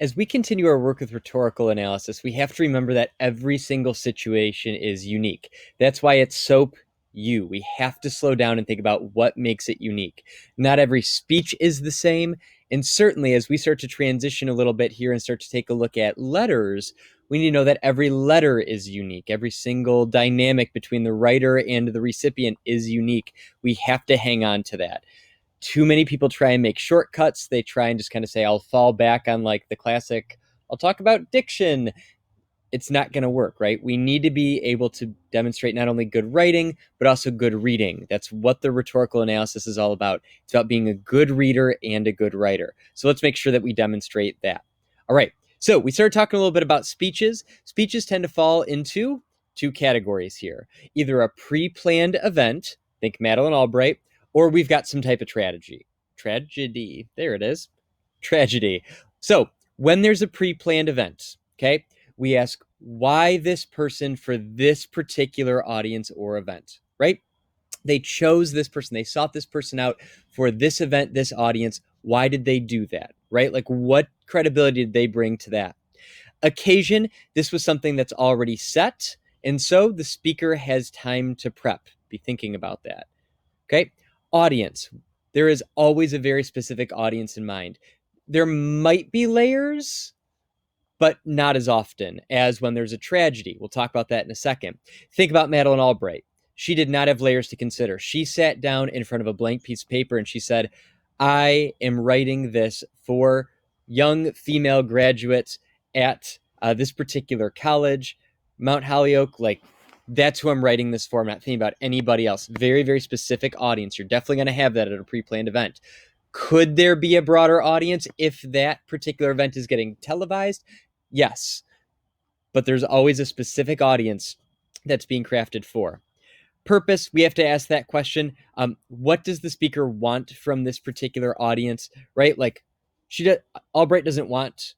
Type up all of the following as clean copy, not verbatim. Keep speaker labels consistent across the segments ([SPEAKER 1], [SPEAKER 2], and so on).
[SPEAKER 1] As we continue our work with rhetorical analysis, we have to remember that every single situation is unique. That's why it's SOAP you. We have to slow down and think about what makes it unique. Not every speech is the same. And certainly, as we start to transition a little bit here and start to take a look at letters, we need to know that every letter is unique. Every single dynamic between the writer and the recipient is unique. We have to hang on to that. Too many people try and make shortcuts. They try and just kind of say, I'll fall back on like the classic, I'll talk about diction. It's not going to work, right? We need to be able to demonstrate not only good writing, but also good reading. That's what the rhetorical analysis is all about. It's about being a good reader and a good writer. So let's make sure that we demonstrate that. All right. So we started talking a little bit about speeches. Speeches tend to fall into two categories here. Either a pre-planned event, think Madeleine Albright, or we've got some type of tragedy. Tragedy. There it is. Tragedy. So when there's a pre-planned event, okay, we ask why this person for this particular audience or event, right? They chose this person. They sought this person out for this event, this audience. Why did they do that, right? Like what credibility did they bring to that? Occasion, this was something that's already set. And so the speaker has time to prep, be thinking about that. Okay. Audience. There is always a very specific audience in mind. There might be layers, but not as often as when there's a tragedy. We'll talk about that in a second. Think about Madeleine Albright. She did not have layers to consider. She sat down in front of a blank piece of paper and she said, I am writing this for young female graduates at this particular college, Mount Holyoke. Like, that's who I'm writing this for. I'm not thinking about anybody else. Very, very specific audience. You're definitely going to have that at a pre-planned event. Could there be a broader audience if that particular event is getting televised? Yes. But there's always a specific audience that's being crafted for. Purpose, we have to ask that question. What does the speaker want from this particular audience, right? Like, Albright doesn't want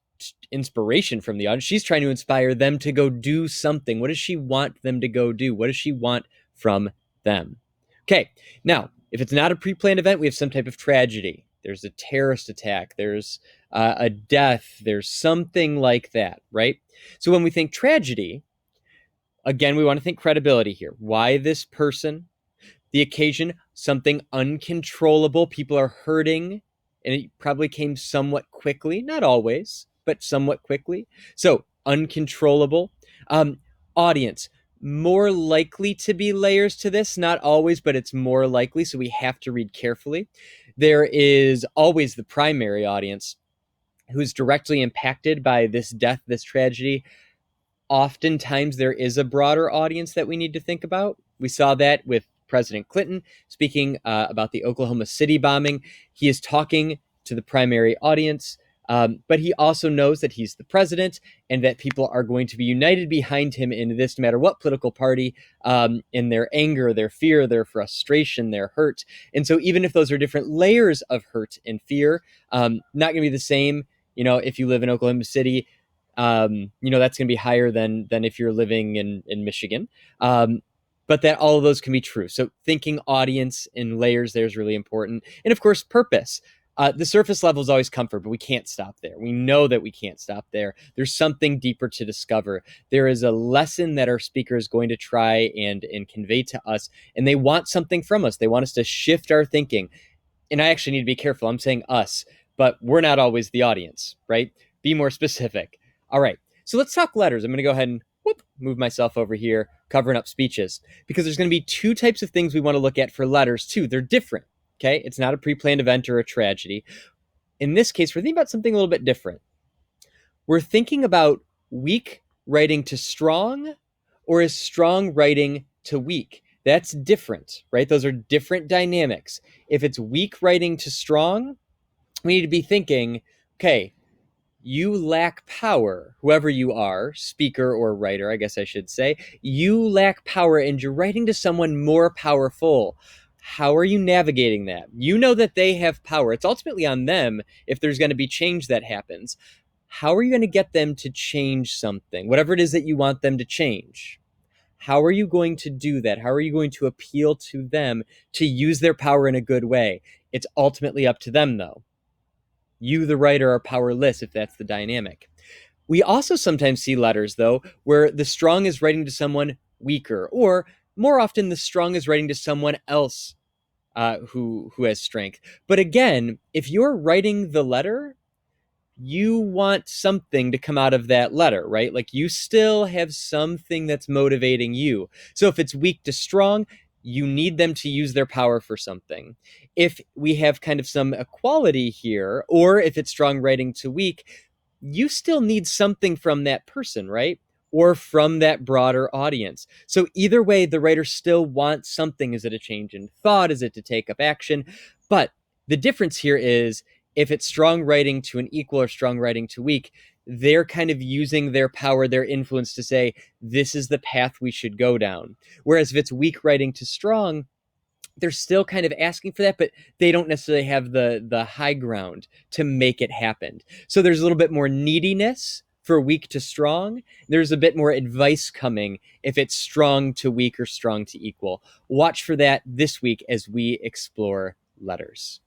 [SPEAKER 1] inspiration from the audience. She's trying to inspire them to go do something. What does she want them to go do? What does she want from them? Okay, now, if it's not a pre-planned event, we have some type of tragedy. There's a terrorist attack. There's a death. There's something like that, right? So when we think tragedy, again, we want to think credibility here. Why this person? The occasion, something uncontrollable. People are hurting, and it probably came somewhat quickly. Not always, but somewhat quickly. So uncontrollable. Audience, more likely to be layers to this. Not always, but it's more likely. So we have to read carefully. There is always the primary audience who's directly impacted by this death, this tragedy. Oftentimes there is a broader audience that we need to think about. We saw that with President Clinton speaking about the Oklahoma City bombing. He is talking to the primary audience, but he also knows that he's the president and that people are going to be united behind him in this, no matter what political party, in their anger, their fear, their frustration, their hurt. And so even if those are different layers of hurt and fear, not going to be the same, if you live in Oklahoma City, that's going to be higher than if you're living in Michigan. But that all of those can be true. So thinking audience in layers there is really important. And of course, purpose. The surface level is always comfort, but we can't stop there. We know that we can't stop there. There's something deeper to discover. There is a lesson that our speaker is going to try and convey to us, and they want something from us. They want us to shift our thinking. And I actually need to be careful. I'm saying us, but we're not always the audience, right? Be more specific. All right, so let's talk letters. I'm going to go ahead and move myself over here, covering up speeches, because there's going to be two types of things we want to look at for letters, too. They're different, okay? It's not a pre-planned event or a tragedy. In this case, we're thinking about something a little bit different. We're thinking about weak writing to strong, or is strong writing to weak? That's different, right? Those are different dynamics. If it's weak writing to strong, we need to be thinking, okay, you lack power, whoever you are, speaker or writer, I guess I should say. You lack power and you're writing to someone more powerful. How are you navigating that? You know that they have power. It's ultimately on them if there's going to be change that happens. How are you going to get them to change something, whatever it is that you want them to change? How are you going to do that? How are you going to appeal to them to use their power in a good way? It's ultimately up to them, though. You, the writer, are powerless if that's the dynamic. We also sometimes see letters, though, where the strong is writing to someone weaker, or more often, the strong is writing to someone else who has strength. But again, if you're writing the letter, you want something to come out of that letter, right? Like you still have something that's motivating you. So if it's weak to strong, you need them to use their power for something. If we have kind of some equality here, or if it's strong writing to weak, you still need something from that person, right? Or from that broader audience. So either way, the writer still wants something. Is it a change in thought? Is it to take up action? But the difference here is if it's strong writing to an equal or strong writing to weak, they're kind of using their power, their influence to say, this is the path we should go down. Whereas if it's weak writing to strong, they're still kind of asking for that, but they don't necessarily have the high ground to make it happen. So there's a little bit more neediness for weak to strong. There's a bit more advice coming if it's strong to weak or strong to equal. Watch for that this week as we explore letters.